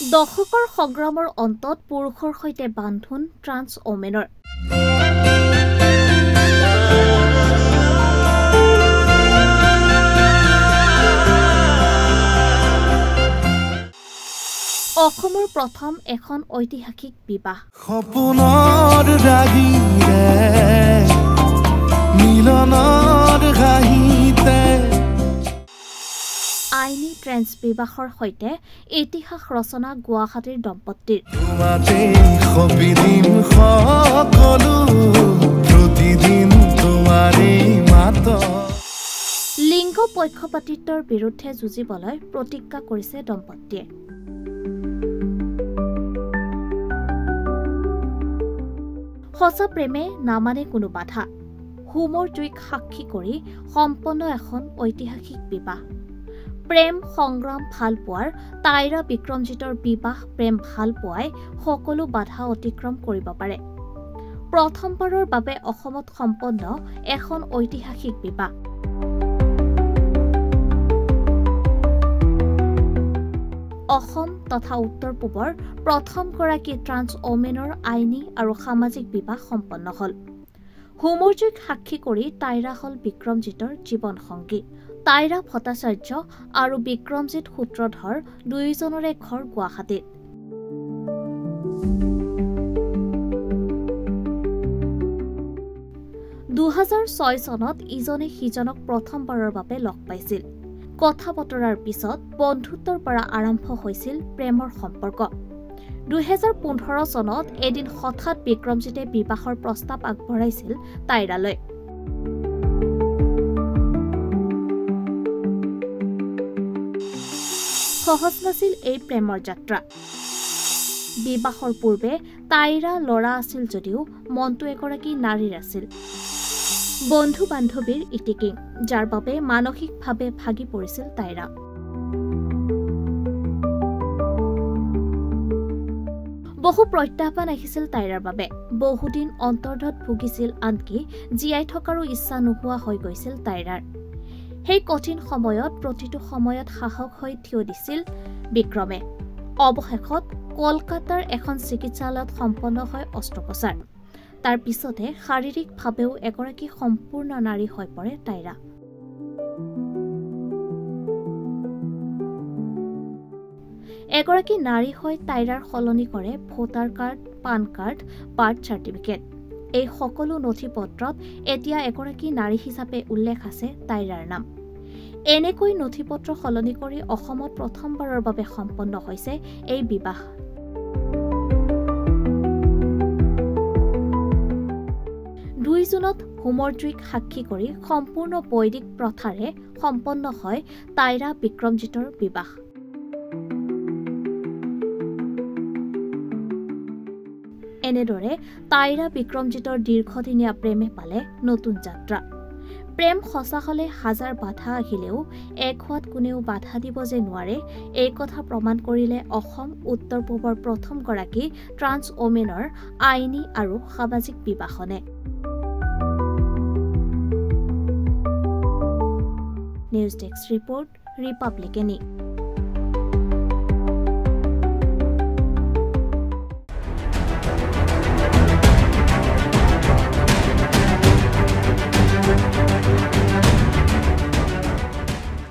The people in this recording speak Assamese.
দশকৰ সংগ্ৰামৰ অন্তত পুৰুষৰ সৈতে বান্ধোন ট্ৰান্স ওমেনৰ অসমৰ প্ৰথম এখন ঐতিহাসিক বিবাহ সপোনৰ ৰাগিৰে মিলনৰ গাহিতে আইনী ট্ৰেন্স বিবাহৰ সৈতে ইতিহাস ৰচনা গুৱাহাটীৰ দম্পতীৰ তোমাতে সবিদিন সকলো প্ৰতিদিন তোমাৰে মাত লিংগ পক্ষপাতিত্বৰ বিৰুদ্ধে যুঁজিবলৈ প্ৰতিজ্ঞা কৰিছে দম্পতীয়ে সঁচা প্ৰেমে নামানে কোনো বাধা হুমৰ জুইক সাক্ষী কৰি সম্পন্ন এখন ঐতিহাসিক বিবাহ প্ৰেম সংগ্ৰাম ভাল পোৱাৰ তাইৰা বিক্ৰমজিতৰ বিবাহ প্ৰেম ভাল পোৱাই সকলো বাধা অতিক্ৰম কৰিব পাৰে প্ৰথমবাৰৰ বাবে অসমত সম্পন্ন এখন ঐতিহাসিক বিবাহ অসম তথা উত্তৰ পূবৰ প্ৰথমগৰাকী ট্ৰান্স ওমেনৰ আইনী আৰু সামাজিক বিবাহ সম্পন্ন হল হোমৰজুইক সাক্ষী কৰি তাইৰা হল বিক্ৰমজিতৰ জীৱন সংগী তাইৰা ভট্টাচাৰ্য আৰু বিক্ৰমজিৎ সূত্ৰধৰ দুয়োজনৰে ঘৰ গুৱাহাটীত চনত ইজনে সিজনক প্ৰথমবাৰৰ বাবে লগ পাইছিল কথা বতৰাৰ পিছত বন্ধুত্বৰ পৰা আৰম্ভ হৈছিল প্ৰেমৰ সম্পৰ্ক 2015 চনত এদিন হঠাৎ বিক্ৰমজিতে বিবাহৰ প্ৰস্তাৱ আগবঢ়াইছিল তাইৰালৈ সহজ নাছিল এই প্ৰেমৰ যাত্ৰা বিবাহৰ পূৰ্বে তাইৰা ল'ৰা আছিল যদিও মনটো এগৰাকী নাৰীৰ আছিল বন্ধু বান্ধৱীৰ ইটিকিং যাৰ বাবে মানসিকভাৱে ভাগি পৰিছিল তাইৰা বহু প্ৰত্যাহ্বান আহিছিল তাইৰাৰ বাবে বহুদিন অন্তৰ্ধাত ভুগিছিল আনকি জীয়াই থকাৰো ইচ্ছা নোহোৱা হৈ গৈছিল তাইৰাৰ সেই কঠিন সময়ত প্ৰতিটো সময়ত সাহস হৈ থিয় দিছিল বিক্ৰমে অৱশেষত কলকাতাৰ এখন চিকিৎসালয়ত সম্পন্ন হয় অস্ত্ৰোপচাৰ তাৰ পিছতে শাৰীৰিকভাৱেও এগৰাকী সম্পূৰ্ণ নাৰী হৈ পৰে তাইৰা এগৰাকী নাৰী হৈ তাইৰাৰ সলনি কৰে voter card PAN card birth certificate এই সকলো নথিপত্ৰত এতিয়া এগৰাকী নাৰী হিচাপে উল্লেখ আছে তাইৰাৰ নাম এনেকৈ নথিপত্ৰ সলনি কৰি অসমত প্ৰথমবাৰৰ বাবে সম্পন্ন হৈছে এই বিবাহ জুনত হোমৰজুইক সাক্ষী কৰি সম্পূৰ্ণ বৈদিক প্ৰথাৰে সম্পন্ন হয় তাইৰা বিক্ৰমজিতৰ বিবাহ এনেদৰে তাইৰা বিক্ৰমজিতৰ দীৰ্ঘদিনীয়া প্ৰেমে পালে নতুন যাত্ৰা প্ৰেম সঁচা হলে হাজাৰ বাধা আহিলেও এক হোৱাত কোনেও বাধা দিব যে নোৱাৰে এই কথা প্ৰমাণ কৰিলে অসম উত্তৰ পূবৰ প্ৰথমগৰাকী ট্ৰান্স ওমেনৰ আইনী আৰু সামাজিক বিবাহনে নিউজ ডেস্ক ৰিপোৰ্ট ৰিপাব্লিকানী